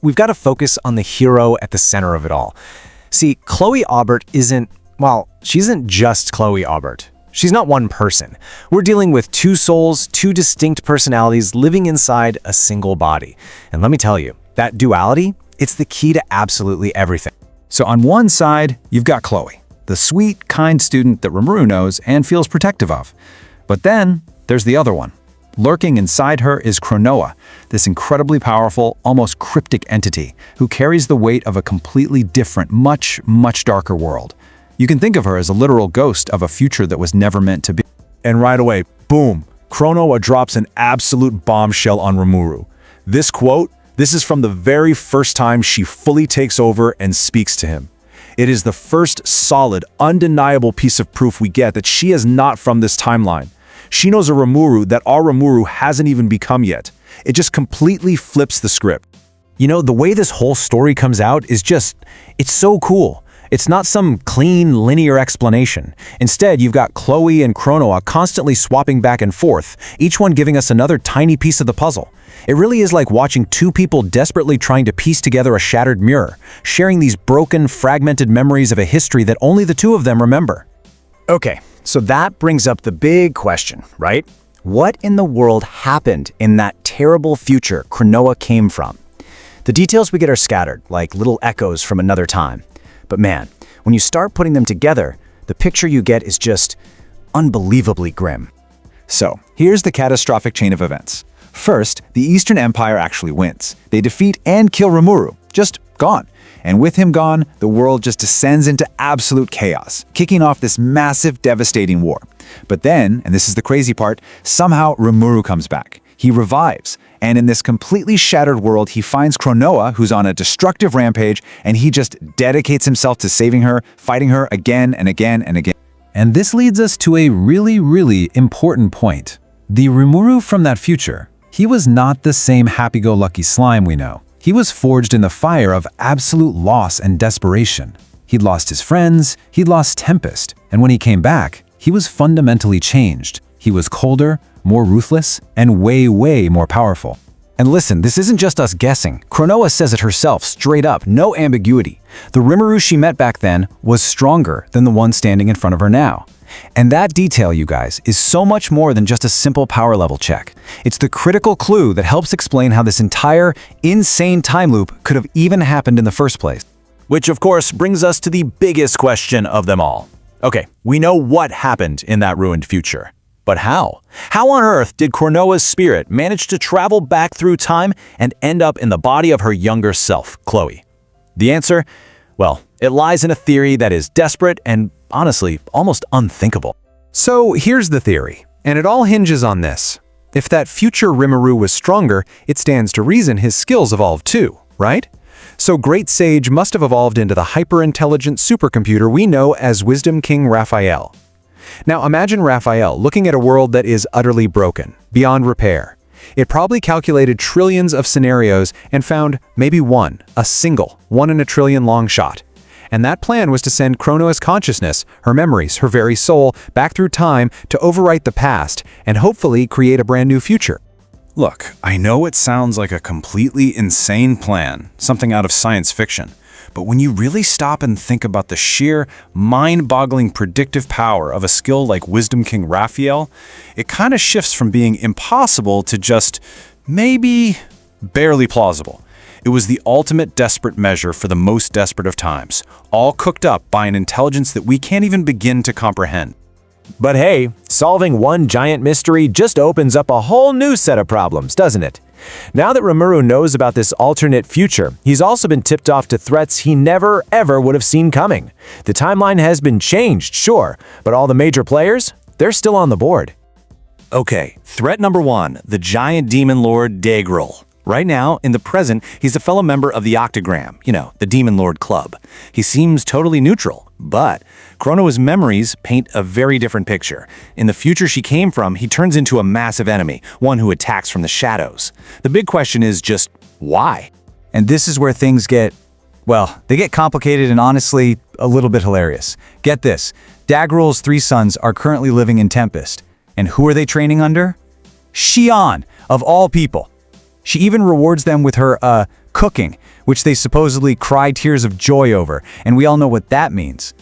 we've got to focus on the hero at the center of it all. See, Chloe Aubert she isn't just Chloe Aubert. She's not one person. We're dealing with two souls, two distinct personalities living inside a single body. And let me tell you, that duality, it's the key to absolutely everything. So on one side, you've got Chloe, the sweet, kind student that Rimuru knows and feels protective of. But then there's the other one. Lurking inside her is Chronoa, this incredibly powerful, almost cryptic entity who carries the weight of a completely different, much, much darker world. You can think of her as a literal ghost of a future that was never meant to be. And right away, boom, Chronoa drops an absolute bombshell on Rimuru. This quote, this is from the very first time she fully takes over and speaks to him. It is the first solid, undeniable piece of proof we get that she is not from this timeline. She knows a Rimuru that our Rimuru hasn't even become yet. It just completely flips the script. You know, the way this whole story comes out is it's so cool. It's not some clean, linear explanation. Instead, you've got Chloe and Chronoa constantly swapping back and forth, each one giving us another tiny piece of the puzzle. It really is like watching two people desperately trying to piece together a shattered mirror, sharing these broken, fragmented memories of a history that only the two of them remember. Okay, so that brings up the big question, right? What in the world happened in that terrible future Chronoa came from? The details we get are scattered, like little echoes from another time. But man, when you start putting them together, the picture you get is just unbelievably grim. So, here's the catastrophic chain of events. First, the Eastern Empire actually wins. They defeat and kill Rimuru, just gone. And with him gone, the world just descends into absolute chaos, kicking off this massive, devastating war. But then, and this is the crazy part, somehow Rimuru comes back. He revives, and in this completely shattered world, he finds Chronoa, who's on a destructive rampage, and he just dedicates himself to saving her, fighting her again and again and again. And this leads us to a really, really important point. The Rimuru from that future, he was not the same happy-go-lucky slime we know. He was forged in the fire of absolute loss and desperation. He'd lost his friends, he'd lost Tempest, and when he came back, he was fundamentally changed. He was colder, more ruthless, and way, way more powerful. And listen, this isn't just us guessing. Chronoa says it herself, straight up, no ambiguity. The Rimuru she met back then was stronger than the one standing in front of her now. And that detail, you guys, is so much more than just a simple power level check. It's the critical clue that helps explain how this entire, insane time loop could have even happened in the first place. Which, of course, brings us to the biggest question of them all. Okay, we know what happened in that ruined future. But how? How on earth did Chronoa's spirit manage to travel back through time and end up in the body of her younger self, Chloe? The answer? Well, it lies in a theory that is desperate and, honestly, almost unthinkable. So here's the theory, and it all hinges on this. If that future Rimuru was stronger, it stands to reason his skills evolved too, right? So Great Sage must have evolved into the hyper-intelligent supercomputer we know as Wisdom King Raphael. Now imagine Raphael looking at a world that is utterly broken, beyond repair. It probably calculated trillions of scenarios and found maybe a single, 1 in a trillion long shot. And that plan was to send Chronoa's consciousness, her memories, her very soul, back through time to overwrite the past and hopefully create a brand new future. Look, I know it sounds like a completely insane plan, something out of science fiction. But when you really stop and think about the sheer, mind-boggling predictive power of a skill like Wisdom King Raphael, it kind of shifts from being impossible to just maybe barely plausible. It was the ultimate desperate measure for the most desperate of times, all cooked up by an intelligence that we can't even begin to comprehend. But hey, solving one giant mystery just opens up a whole new set of problems, doesn't it? Now that Rimuru knows about this alternate future, he's also been tipped off to threats he never, ever would have seen coming. The timeline has been changed, sure, but all the major players, they're still on the board. Okay, threat number 1, the giant demon lord Daggrel. Right now, in the present, he's a fellow member of the Octagram, the Demon Lord Club. He seems totally neutral, but Chronoa's memories paint a very different picture. In the future she came from, he turns into a massive enemy, one who attacks from the shadows. The big question is just, why? And this is where things get complicated and honestly, a little bit hilarious. Get this, Daggrel's 3 sons are currently living in Tempest. And who are they training under? Xion, of all people. She even rewards them with her, cooking, which they supposedly cry tears of joy over, and we all know what that means.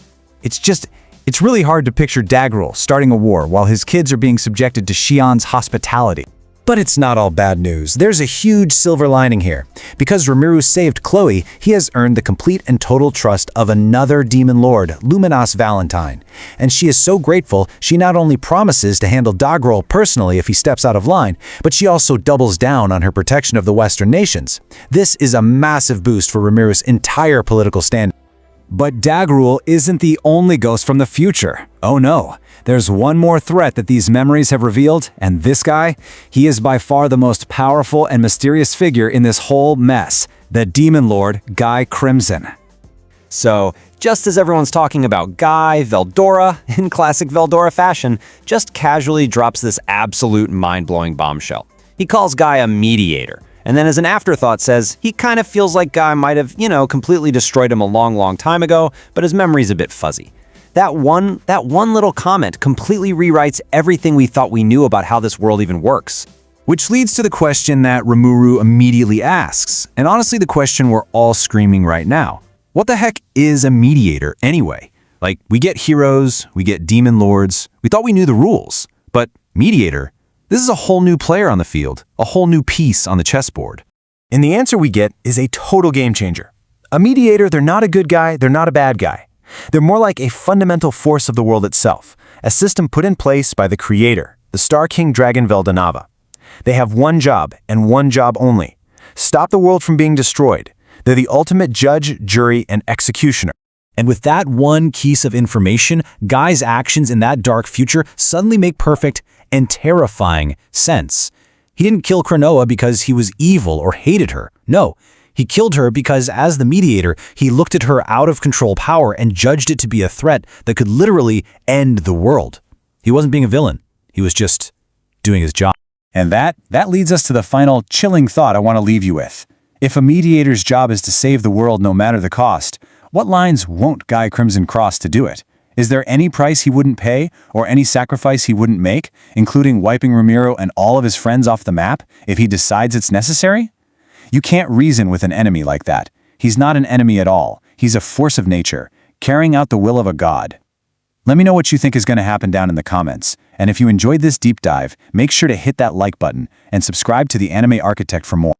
It's really hard to picture Daggerul starting a war while his kids are being subjected to Xion's hospitality. But it's not all bad news. There's a huge silver lining here. Because Rimuru saved Chloe, he has earned the complete and total trust of another demon lord, Luminos Valentine. And she is so grateful, she not only promises to handle Daggerul personally if he steps out of line, but she also doubles down on her protection of the Western nations. This is a massive boost for Rimuru's entire political standing. But Daggerul isn't the only ghost from the future. Oh no, there's one more threat that these memories have revealed, and this guy, he is by far the most powerful and mysterious figure in this whole mess, the Demon Lord, Guy Crimson. So, just as everyone's talking about Guy, Veldora, in classic Veldora fashion, just casually drops this absolute mind-blowing bombshell. He calls Guy a mediator. And then as an afterthought says, he kind of feels like Guy might have, completely destroyed him a long time ago, but his memory's a bit fuzzy. That one little comment completely rewrites everything we thought we knew about how this world even works. Which leads to the question that Rimuru immediately asks, and honestly the question we're all screaming right now. What the heck is a mediator anyway? Like, we get heroes, we get demon lords, we thought we knew the rules, but mediator? This is a whole new player on the field, a whole new piece on the chessboard. And the answer we get is a total game changer. A mediator, they're not a good guy, they're not a bad guy. They're more like a fundamental force of the world itself, a system put in place by the creator, the Star King Dragon Veldanava. They have one job, and one job only: stop the world from being destroyed. They're the ultimate judge, jury, and executioner. And with that one piece of information, Guy's actions in that dark future suddenly make perfect and terrifying sense. He didn't kill Chronoa because he was evil or hated her. No, he killed her because as the mediator, he looked at her out-of-control power and judged it to be a threat that could literally end the world. He wasn't being a villain. He was just doing his job. And that leads us to the final chilling thought I want to leave you with. If a mediator's job is to save the world no matter the cost, what lines won't Guy Crimson cross to do it? Is there any price he wouldn't pay, or any sacrifice he wouldn't make, including wiping Rimuru and all of his friends off the map, if he decides it's necessary? You can't reason with an enemy like that. He's not an enemy at all. He's a force of nature, carrying out the will of a god. Let me know what you think is going to happen down in the comments, and if you enjoyed this deep dive, make sure to hit that like button and subscribe to the Anime Architect for more.